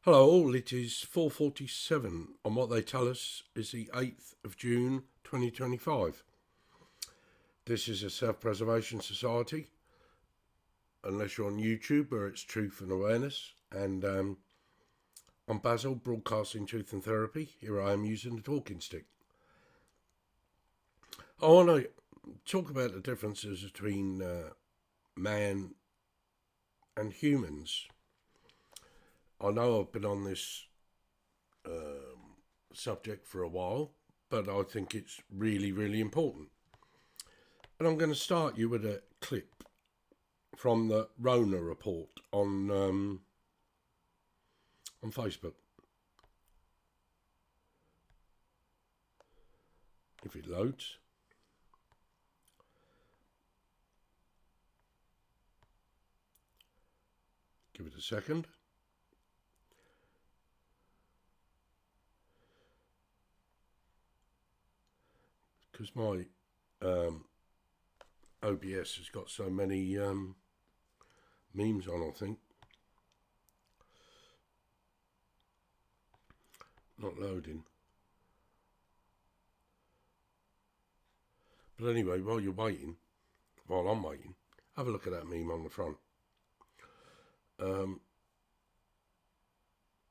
Hello all, it is 4:47 on what they tell us is the 8th of June 2025. This is a self-preservation society, unless you're on YouTube where it's truth and awareness, and I'm Bazzzilll, broadcasting truth and therapy. Here I am using the talking stick. I want to talk about the differences between man and humans. I know I've been on this subject for a while, but I think it's really, really important. And I'm going to start you with a clip from the Rona report on Facebook. If it loads. Give it a second. Because my OBS has got so many memes on, I think. Not loading. But anyway, while I'm waiting, have a look at that meme on the front.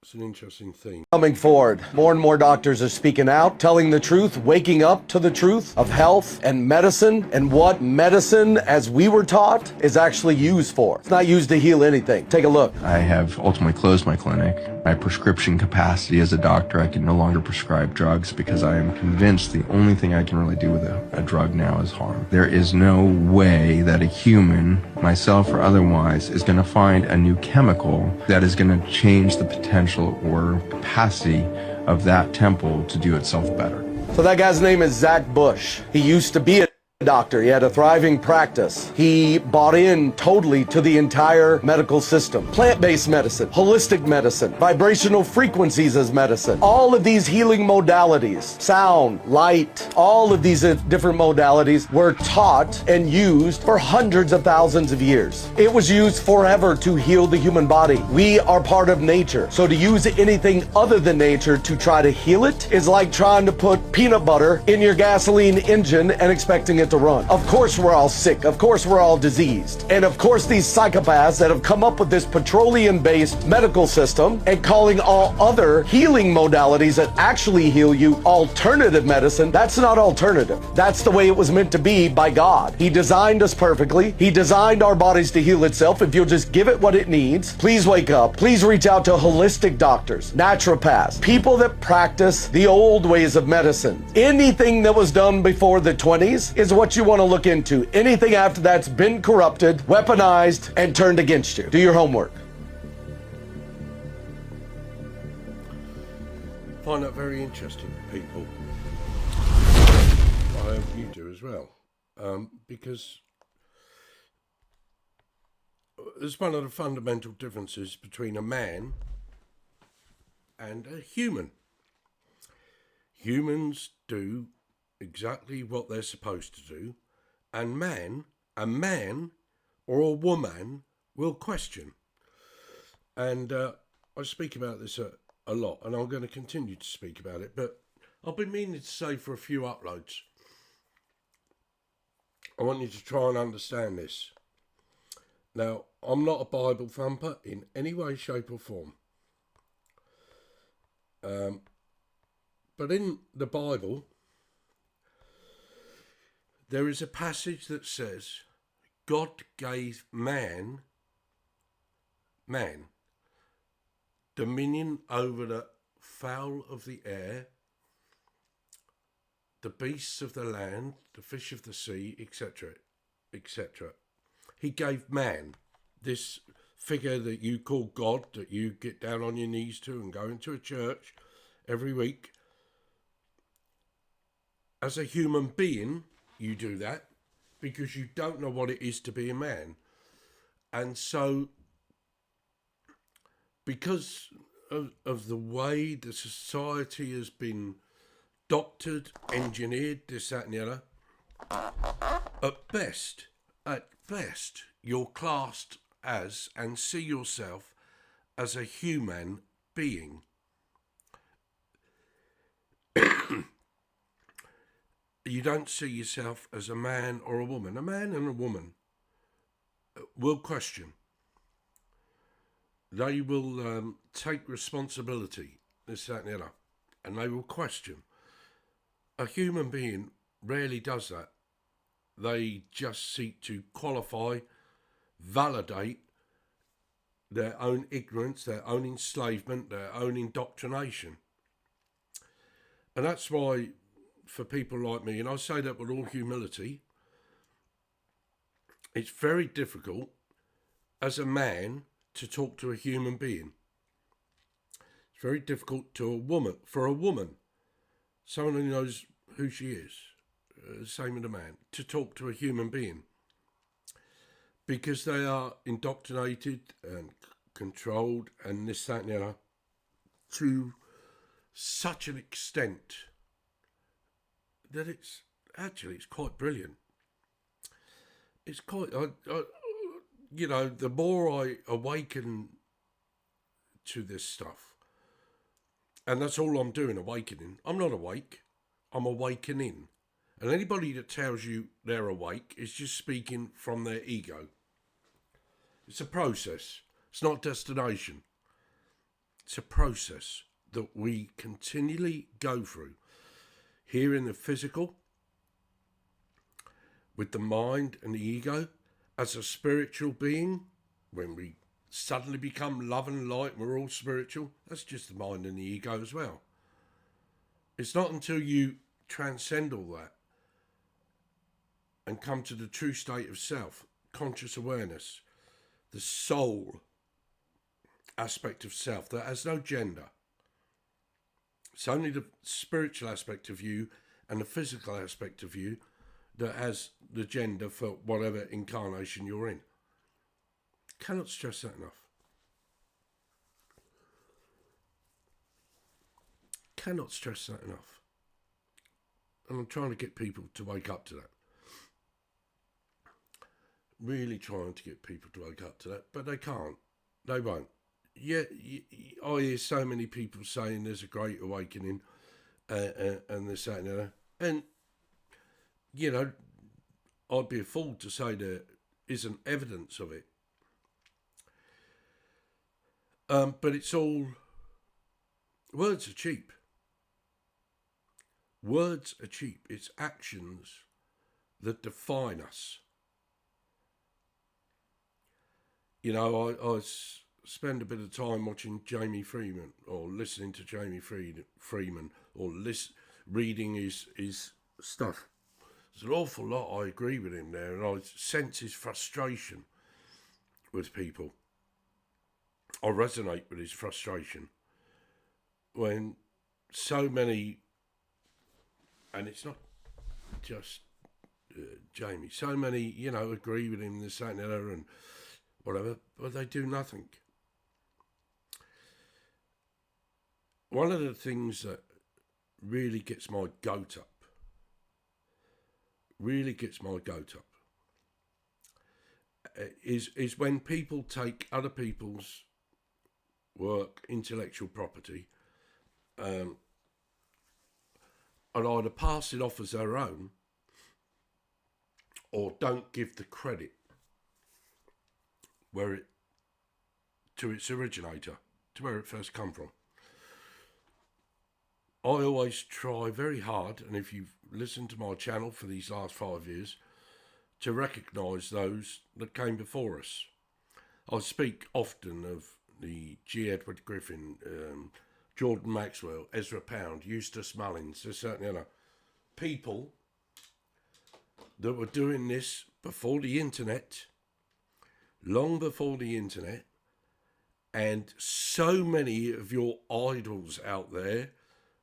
It's an interesting thing. Coming forward, more and more doctors are speaking out, telling the truth, waking up to the truth of health and medicine, and what medicine, as we were taught, is actually used for. It's not used to heal anything. Take a look. I have ultimately closed my clinic. My prescription capacity as a doctor, I can no longer prescribe drugs because I am convinced the only thing I can really do with a drug now is harm. There is no way that a human, myself or otherwise, is going to find a new chemical that is going to change the potential or capacity of that temple to do itself better. So that guy's name is Zach Bush. He used to be a doctor. He had a thriving practice. He bought in totally to the entire medical system. Plant-based medicine, holistic medicine, vibrational frequencies as medicine. All of these healing modalities, sound, light, all of these different modalities were taught and used for hundreds of thousands of years. It was used forever to heal the human body. We are part of nature. So to use anything other than nature to try to heal it is like trying to put peanut butter in your gasoline engine and expecting it to run. Of course we're all sick. Of course we're all diseased. And of course these psychopaths that have come up with this petroleum-based medical system and calling all other healing modalities that actually heal you alternative medicine, that's not alternative. That's the way it was meant to be by God. He designed us perfectly. He designed our bodies to heal itself. If you'll just give it what it needs, please wake up. Please reach out to holistic doctors, naturopaths, people that practice the old ways of medicine. Anything that was done before the 20s is what you want to look into. Anything after that's been corrupted, weaponized, and turned against you. Do your homework. Find that very interesting, people. I hope you do as well. Because there's one of the fundamental differences between a man and a human. Humans do exactly what they're supposed to do, and a man or a woman will question. And I speak about this a lot, and I'm going to continue to speak about it, but I've been meaning to say for a few uploads, I want you to try and understand this. Now, I'm not a Bible thumper in any way, shape or form. But in the Bible, there is a passage that says God gave man dominion over the fowl of the air, the beasts of the land, the fish of the sea, etc., etc. He gave man, this figure that you call God, that you get down on your knees to and go into a church every week. As a human being, you do that because you don't know what it is to be a man. And so, because of the way the society has been doctored, engineered, this, that and the other, at best, you're classed as and see yourself as a human being. You don't see yourself as a man or a woman. A man and a woman will question. They will take responsibility, this, that, and the other, and they will question. A human being rarely does that. They just seek to qualify, validate their own ignorance, their own enslavement, their own indoctrination. And that's why, for people like me, and I say that with all humility, it's very difficult as a man to talk to a human being. It's very difficult for a woman, someone who knows who she is, same with a man, to talk to a human being. Because they are indoctrinated and controlled and this, that and the other to such an extent that it's quite brilliant. It's quite, you know, the more I awaken to this stuff, and that's all I'm doing, awakening. I'm not awake, I'm awakening. And anybody that tells you they're awake is just speaking from their ego. It's a process. It's not a destination. It's a process that we continually go through. Here in the physical, with the mind and the ego, as a spiritual being, when we suddenly become love and light and we're all spiritual, that's just the mind and the ego as well. It's not until you transcend all that and come to the true state of self, conscious awareness, the soul aspect of self that has no gender. It's only the spiritual aspect of you and the physical aspect of you that has the gender for whatever incarnation you're in. Cannot stress that enough. Cannot stress that enough. And I'm trying to get people to wake up to that. Really trying to get people to wake up to that, but they can't. They won't. Yeah, I hear so many people saying there's a great awakening and this, that, and the other. And, you know, I'd be a fool to say there isn't evidence of it. But it's all... Words are cheap. Words are cheap. It's actions that define us. You know, I spend a bit of time watching Jamie Freeman or listening to Jamie Freeman or reading his stuff. There's an awful lot I agree with him there, and I sense his frustration with people. I resonate with his frustration when so many, and it's not just Jamie, so many, you know, agree with him, this, that, and the other, and whatever, but they do nothing. One of the things that really gets my goat up, is when people take other people's work, intellectual property, and either pass it off as their own or don't give the credit to its originator, to where it first come from. I always try very hard, and if you've listened to my channel for these last 5 years, to recognise those that came before us. I speak often of the G. Edward Griffin, Jordan Maxwell, Ezra Pound, Eustace Mullins, there's certainly other people that were doing this before the internet, long before the internet, and so many of your idols out there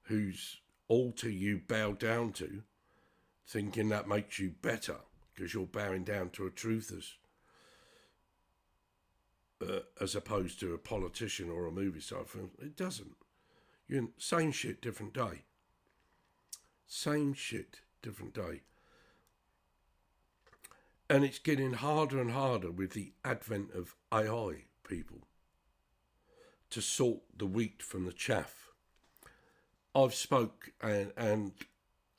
whose altar you bow down to, thinking that makes you better because you're bowing down to a truth as opposed to a politician or a movie star film. It doesn't. Same shit, different day. Same shit, different day. And it's getting harder and harder with the advent of AI people to sort the wheat from the chaff. I've spoke and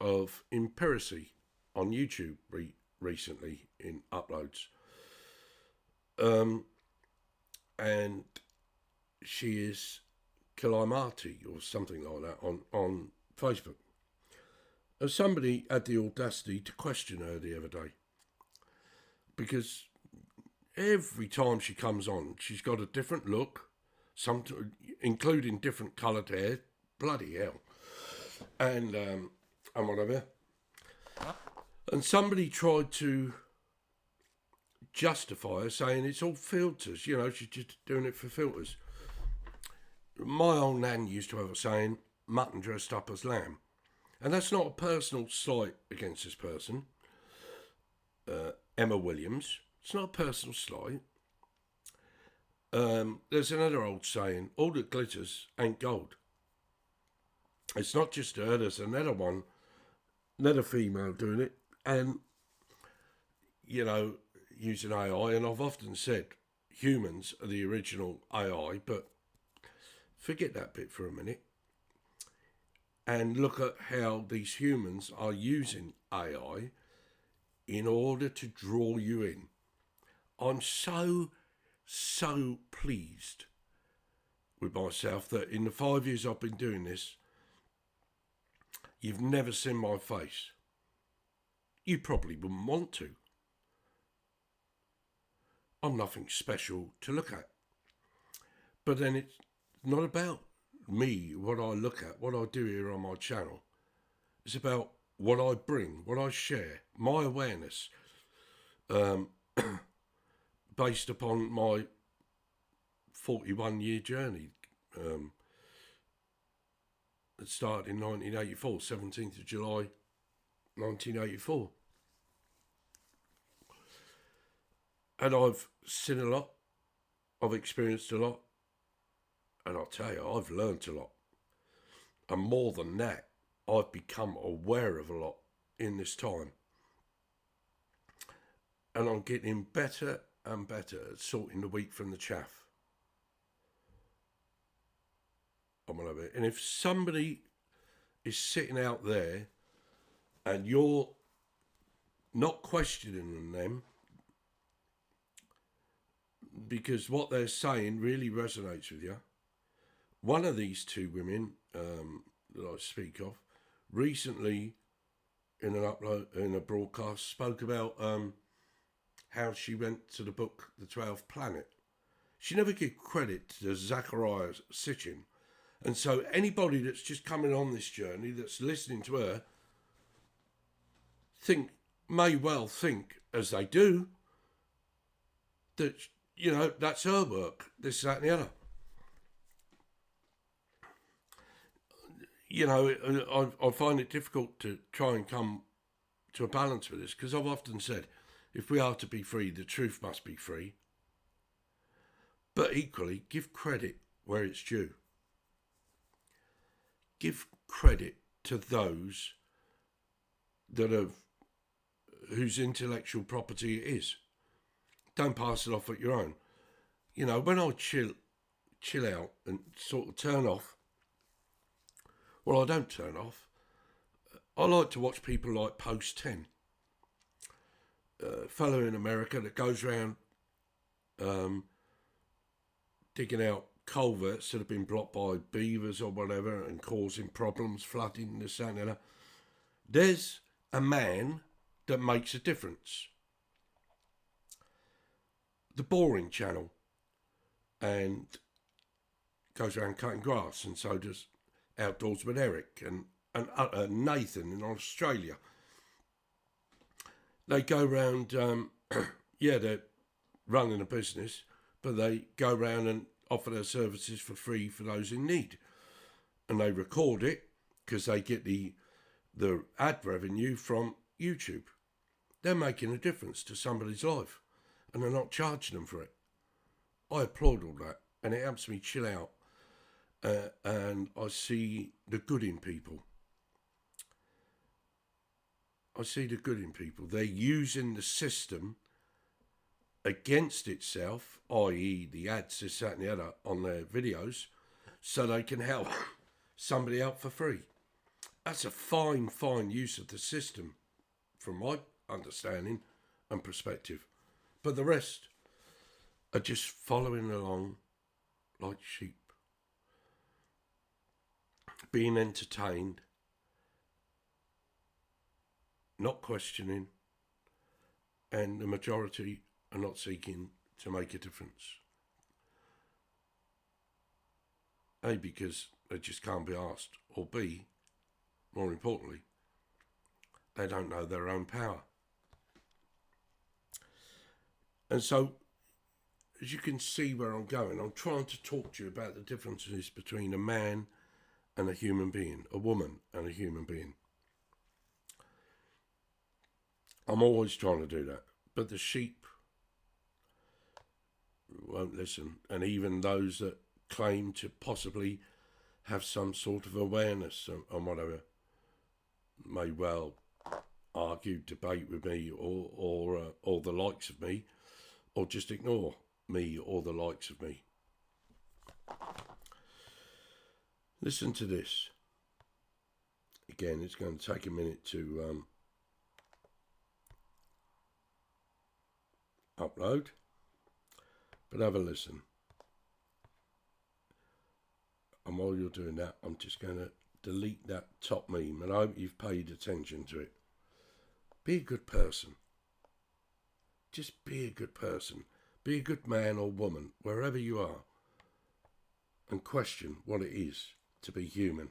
of Empiracy on YouTube recently in uploads. And she is Kalimati or something like that on Facebook. And somebody had the audacity to question her the other day. Because every time she comes on, she's got a different look, including different coloured hair. Bloody hell. And whatever. And somebody tried to justify her, saying it's all filters, you know, she's just doing it for filters. My old nan used to have a saying, mutton dressed up as lamb. And that's not a personal slight against this person, Emma Williams. It's not a personal slight. There's another old saying, all that glitters ain't gold. It's not just her, there's another one, another female doing it, and, you know, using AI, and I've often said humans are the original AI, but forget that bit for a minute, and look at how these humans are using AI in order to draw you in. I'm so pleased with myself that in the 5 years I've been doing this, you've never seen my face. You probably wouldn't want to. I'm nothing special to look at. But then it's not about me, what I look at, what I do here on my channel. It's about what I bring, what I share, my awareness, based upon my 41-year journey. It started in 1984, 17th of July, 1984. And I've seen a lot, I've experienced a lot, and I'll tell you, I've learnt a lot. And more than that, I've become aware of a lot in this time. And I'm getting better and better at sorting the wheat from the chaff. And if somebody is sitting out there and you're not questioning them because what they're saying really resonates with you. One of these two women that I speak of recently in a broadcast spoke about how she went to the book The 12th Planet. She never gave credit to Zachariah Sitchin. And so anybody that's just coming on this journey, that's listening to her, may well think, as they do, that, you know, that's her work, this, that and the other. You know, I find it difficult to try and come to a balance with this, because I've often said, if we are to be free, the truth must be free. But equally, give credit where it's due. Give credit to those whose intellectual property it is. Don't pass it off at your own. You know, when I chill out and sort of turn off, well, I don't turn off. I like to watch people like Post 10, a fellow in America that goes around digging out culverts that have been blocked by beavers or whatever and causing problems, flooding, this, that, and the other. There's a man that makes a difference. The Boring Channel, and goes around cutting grass, and so does Outdoorsman Eric and Nathan in Australia. They go around, they're running a business, but they go around and offer their services for free for those in need. And they record it because they get the ad revenue from YouTube. They're making a difference to somebody's life and they're not charging them for it. I applaud all that, and it helps me chill out and I see the good in people. I see the good in people. They're using the system against itself, i.e. the ads, this, that and the other on their videos, so they can help somebody out for free. That's a fine use of the system, from my understanding and perspective. But the rest are just following along like sheep, being entertained, not questioning, and the majority are not seeking to make a difference. A, because they just can't be asked, or B, more importantly, they don't know their own power. And so, as you can see where I'm going, I'm trying to talk to you about the differences between a man and a human being, a woman and a human being. I'm always trying to do that, but the sheep won't listen, and even those that claim to possibly have some sort of awareness on whatever may well argue, debate with me, or the likes of me, or just ignore me or the likes of me. Listen to this. Again, it's going to take a minute to upload, but have a listen. And while you're doing that, I'm just going to delete that top meme, and I hope you've paid attention to it. Be a good person. Just be a good person. Be a good man or woman, wherever you are, and question what it is to be human.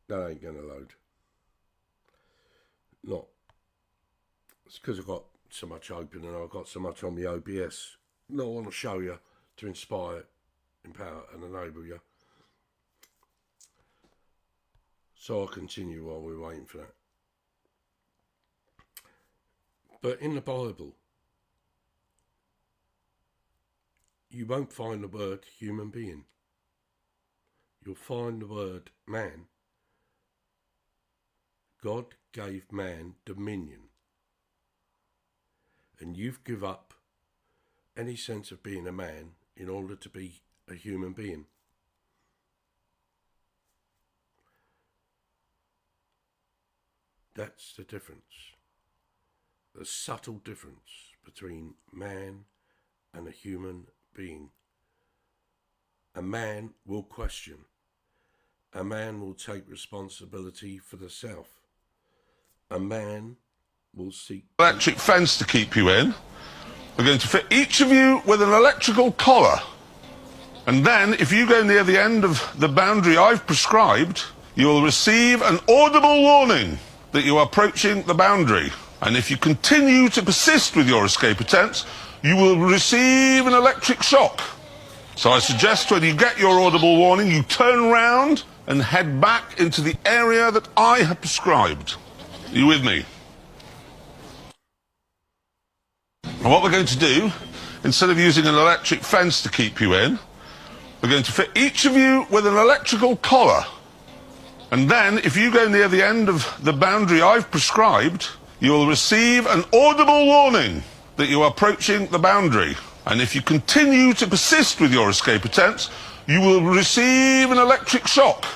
That ain't going to load. Not. It's because I've got so much open and I've got so much on the OBS. No, I want to show you to inspire, empower and enable you. So I'll continue while we're waiting for that. But in the Bible, you won't find the word human being. You'll find the word man. God gave man dominion. And you've given up any sense of being a man in order to be a human being. That's the difference. The subtle difference between man and a human being. A man will question. A man will take responsibility for the self. A man will seek electric fence to keep you in. We're going to fit each of you with an electrical collar. And then, if you go near the end of the boundary I've prescribed, you will receive an audible warning that you are approaching the boundary. And if you continue to persist with your escape attempts, you will receive an electric shock. So I suggest when you get your audible warning, you turn round and head back into the area that I have prescribed. Are you with me? And what we're going to do, instead of using an electric fence to keep you in, we're going to fit each of you with an electrical collar. And then, if you go near the end of the boundary I've prescribed, you will receive an audible warning that you are approaching the boundary. And if you continue to persist with your escape attempts, you will receive an electric shock.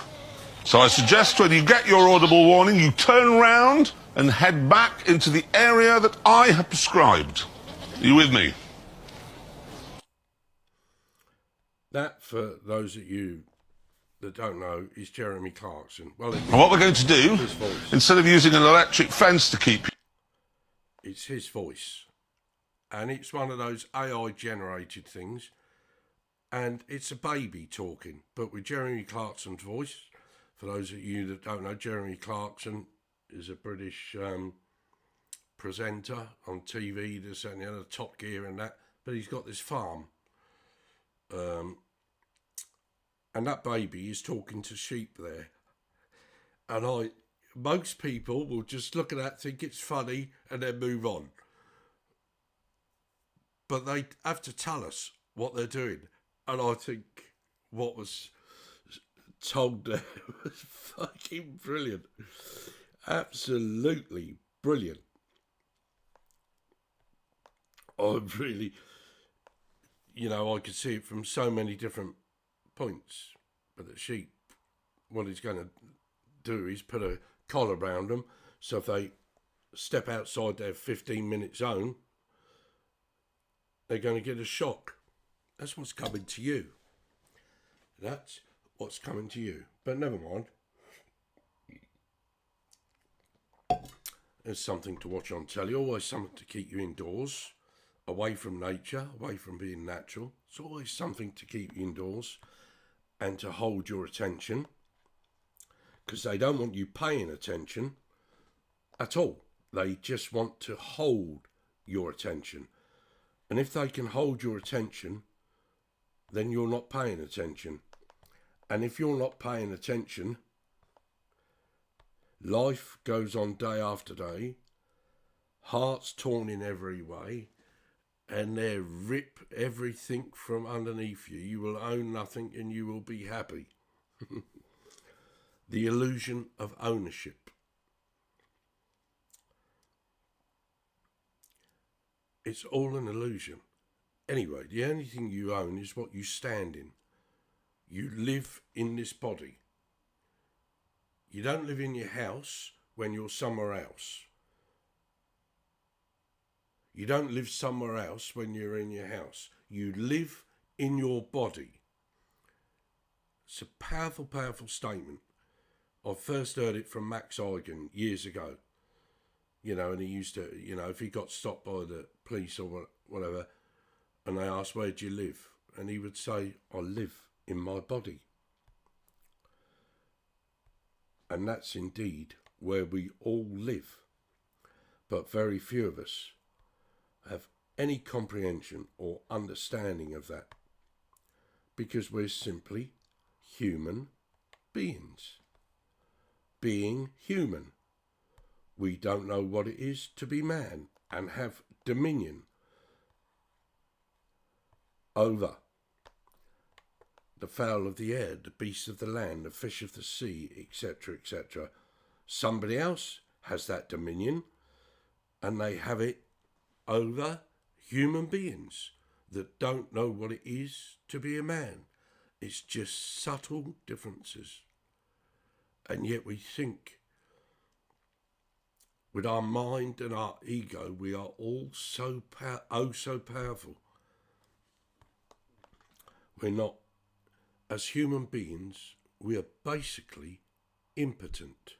So I suggest when you get your audible warning, you turn round and head back into the area that I have prescribed. Are you with me? that, for those of you that don't know, is Jeremy Clarkson. Well, and what we're going to do, instead of using an electric fence to keep you... It's his voice. And it's one of those AI-generated things. And it's a baby talking, but with Jeremy Clarkson's voice. For those of you that don't know, Jeremy Clarkson is a British presenter on TV, this and the other, Top Gear and that. But he's got this farm. And that baby is talking to sheep there. And most people will just look at that, think it's funny, and then move on. but they have to tell us what they're doing. And I think what was told there was fucking brilliant. Absolutely brilliant. I really, I could see it from so many different points. But the sheep, what he's going to do is put a collar around them, so if they step outside their 15-minute zone, they're going to get a shock. That's what's coming to you. That's what's coming to you. But never mind. There's something to watch on telly. Always something to keep you indoors, away from nature, away from being natural. It's always something to keep you indoors and to hold your attention, because they don't want you paying attention at all. They just want to hold your attention. And if they can hold your attention, then you're not paying attention. And if you're not paying attention, life goes on day after day, hearts torn in every way, and they rip everything from underneath you. You will own nothing and you will be happy. The illusion of ownership. It's all an illusion. Anyway, the only thing you own is what you stand in. You live in this body. You don't live in your house when you're somewhere else. You don't live somewhere else when you're in your house. You live in your body. It's a powerful, powerful statement. I first heard it from Max Eigen years ago. And he used to, if he got stopped by the police or whatever, and they asked, where do you live? And he would say, I live in my body. And that's indeed where we all live. But very few of us have any comprehension or understanding of that, because we're simply human beings. Being human. We don't know what it is to be man and have dominion over the fowl of the air, the beasts of the land, the fish of the sea, etc., etc. Somebody else has that dominion, and they have it over human beings that don't know what it is to be a man. It's just subtle differences. And yet we think, with our mind and our ego, we are all so powerful. We're not. As human beings, we are basically impotent.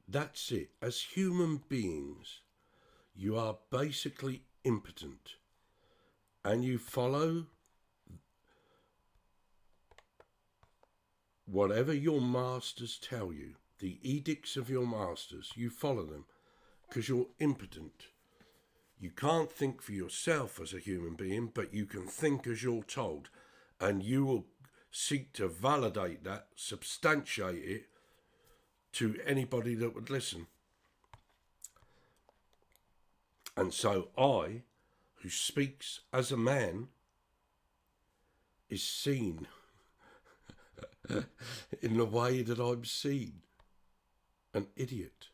That's it. As human beings, you are basically impotent. And you follow whatever your masters tell you, the edicts of your masters, you follow them because you're impotent. You can't think for yourself as a human being, but you can think as you're told, and you will seek to validate that, substantiate it to anybody that would listen. And so I, who speaks as a man, is seen in the way that I'm seen, an idiot,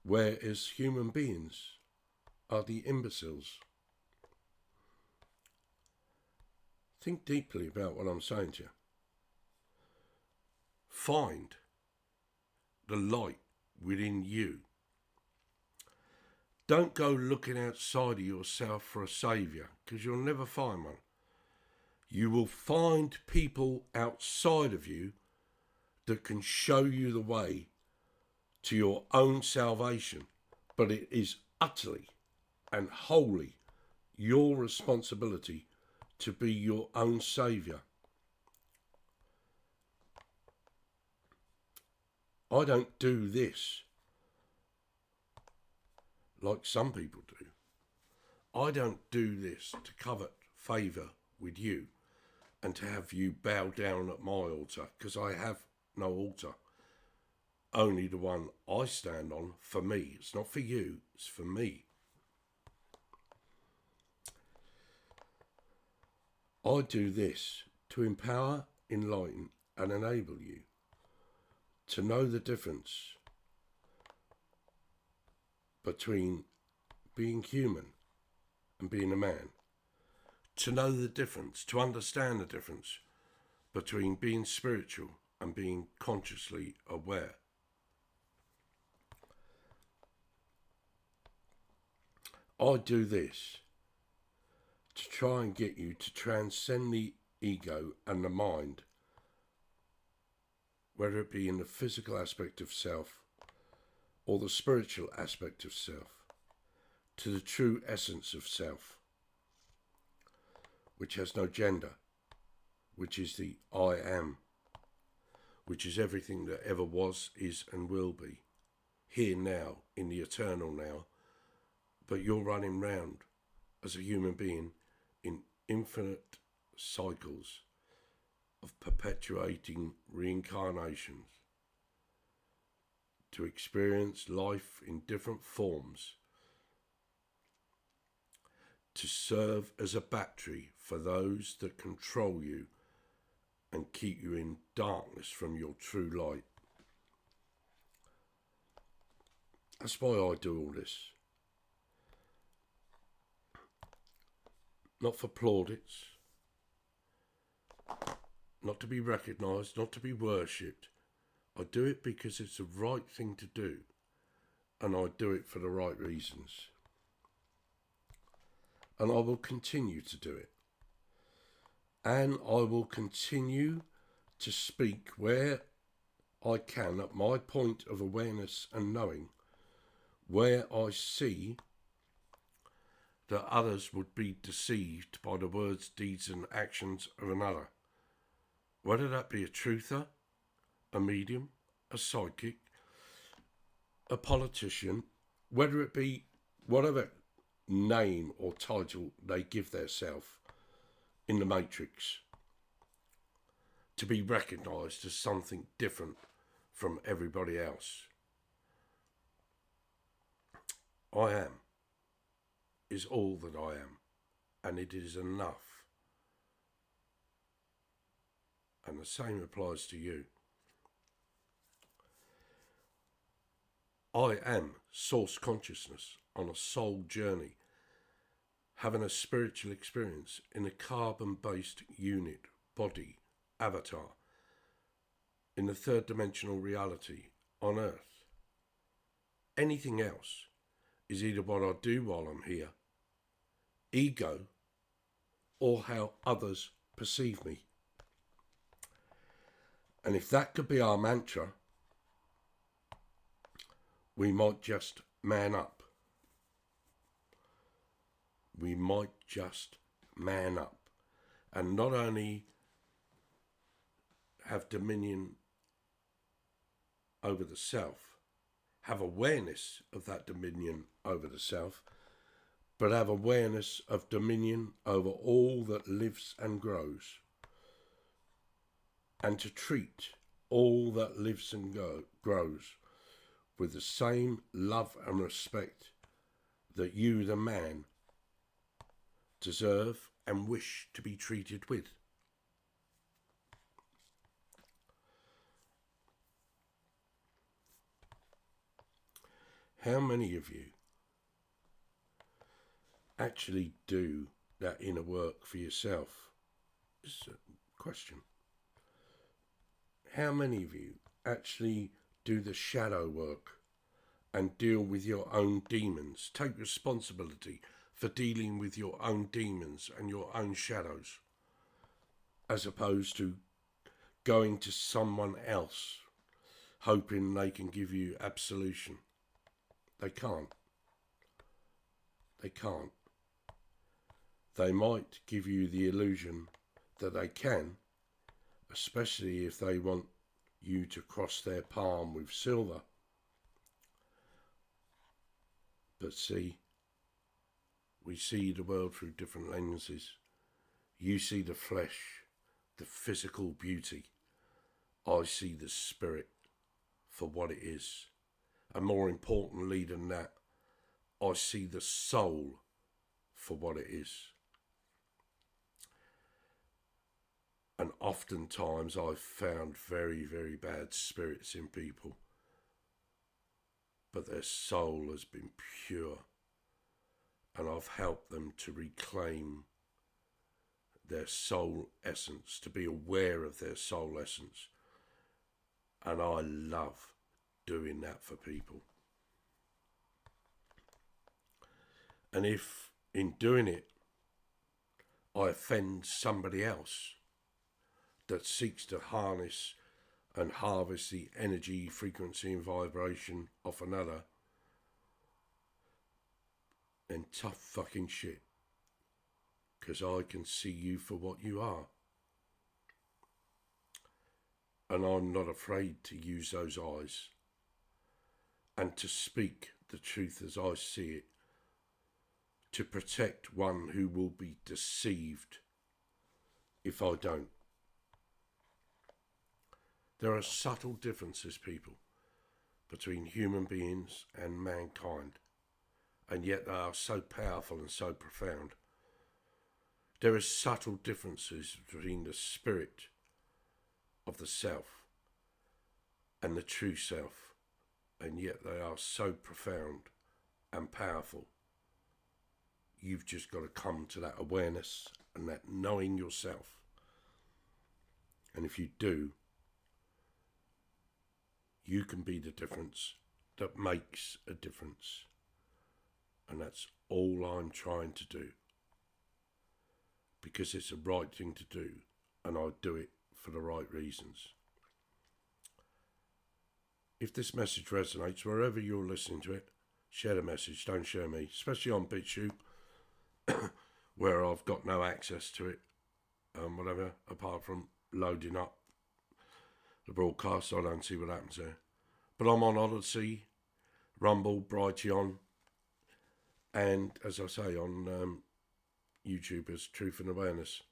whereas human beings are the imbeciles. Think deeply about what I'm saying to you. Find the light within you. Don't go looking outside of yourself for a saviour, because you'll never find one. You will find people outside of you that can show you the way to your own salvation, but it is utterly and wholly your responsibility to be your own saviour. I don't do this like some people do. I don't do this to covet favour with you and to have you bow down at my altar, because I have no altar. Only the one I stand on for me. It's not for you, it's for me. I do this to empower, enlighten, and enable you to know the difference between being human and being a man, to know the difference, to understand the difference between being spiritual and being consciously aware. I do this to try and get you to transcend the ego and the mind, whether it be in the physical aspect of self or the spiritual aspect of self, to the true essence of self, which has no gender, which is the I am, which is everything that ever was, is and will be, here now, in the eternal now, but you're running round as a human being in infinite cycles of perpetuating reincarnations to experience life in different forms, to serve as a battery for those that control you and keep you in darkness from your true light. That's why I do all this. Not for plaudits, not to be recognised, not to be worshipped. I do it because it's the right thing to do, and I do it for the right reasons. And I will continue to do it. And I will continue to speak where I can at my point of awareness and knowing, where I see that others would be deceived by the words, deeds and actions of another. Whether that be a truther, a medium, a psychic, a politician, whether it be whatever name or title they give theirself in the matrix, to be recognised as something different from everybody else. I am is all that I am, and it is enough. And the same applies to you. I am source consciousness on a soul journey, having a spiritual experience in a carbon-based unit, body, avatar, in the third dimensional reality on Earth. Anything else is either what I do while I'm here, ego, or how others perceive me. And if that could be our mantra, we might just man up. We might just man up and not only have dominion over the self, have awareness of that dominion over the self, but have awareness of dominion over all that lives and grows, and to treat all that lives and grows with the same love and respect that you, the man, deserve and wish to be treated with. How many of you actually do that inner work for yourself? It's a question. How many of you actually do the shadow work and deal with your own demons? Take responsibility for dealing with your own demons and your own shadows, as opposed to going to someone else hoping they can give you absolution. They can't. They can't. They might give you the illusion that they can, especially if they want you to cross their palm with silver. But see, we see the world through different lenses. You see the flesh, the physical beauty. I see the spirit for what it is. And more importantly than that, I see the soul for what it is. And oftentimes I've found very, very bad spirits in people, but their soul has been pure, and I've helped them to reclaim their soul essence, to be aware of their soul essence. And I love doing that for people. And if in doing it I offend somebody else that seeks to harness and harvest the energy, frequency and vibration of another, then tough fucking shit. Because I can see you for what you are. And I'm not afraid to use those eyes and to speak the truth as I see it, to protect one who will be deceived if I don't. There are subtle differences, people, between human beings and mankind, and yet they are so powerful and so profound. There are subtle differences between the spirit of the self and the true self, and yet they are so profound and powerful. You've just got to come to that awareness and that knowing yourself. And if you do, you can be the difference that makes a difference. And that's all I'm trying to do. Because it's the right thing to do, and I do it for the right reasons. If this message resonates, wherever you're listening to it, share the message, don't share me, especially on Bitchute, where I've got no access to it, whatever, apart from loading up the broadcast. I don't see what happens there. But I'm on Odyssey, Rumble, Brighteon, and as I say, on YouTube as Truth and Awareness.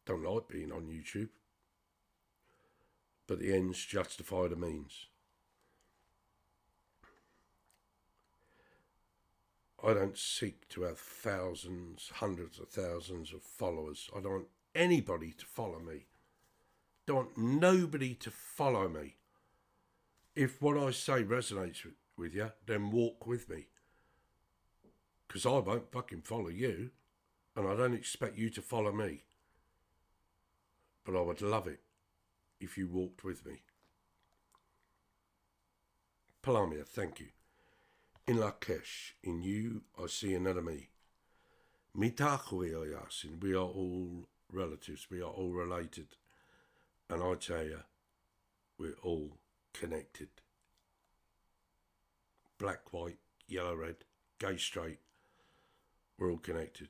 Don't like being on YouTube, but the ends justify the means. I don't seek to have thousands, hundreds of thousands of followers. I don't want anybody to follow me. Don't want nobody to follow me. If what I say resonates with you, then walk with me. Because I won't fucking follow you, and I don't expect you to follow me. But I would love it if you walked with me. Palamia, thank you. In Lakesh, in you, I see another me. Mitakui Yasin, we are all relatives, we are all related. And I tell you, we're all connected. Black, white, yellow, red, gay, straight, we're all connected.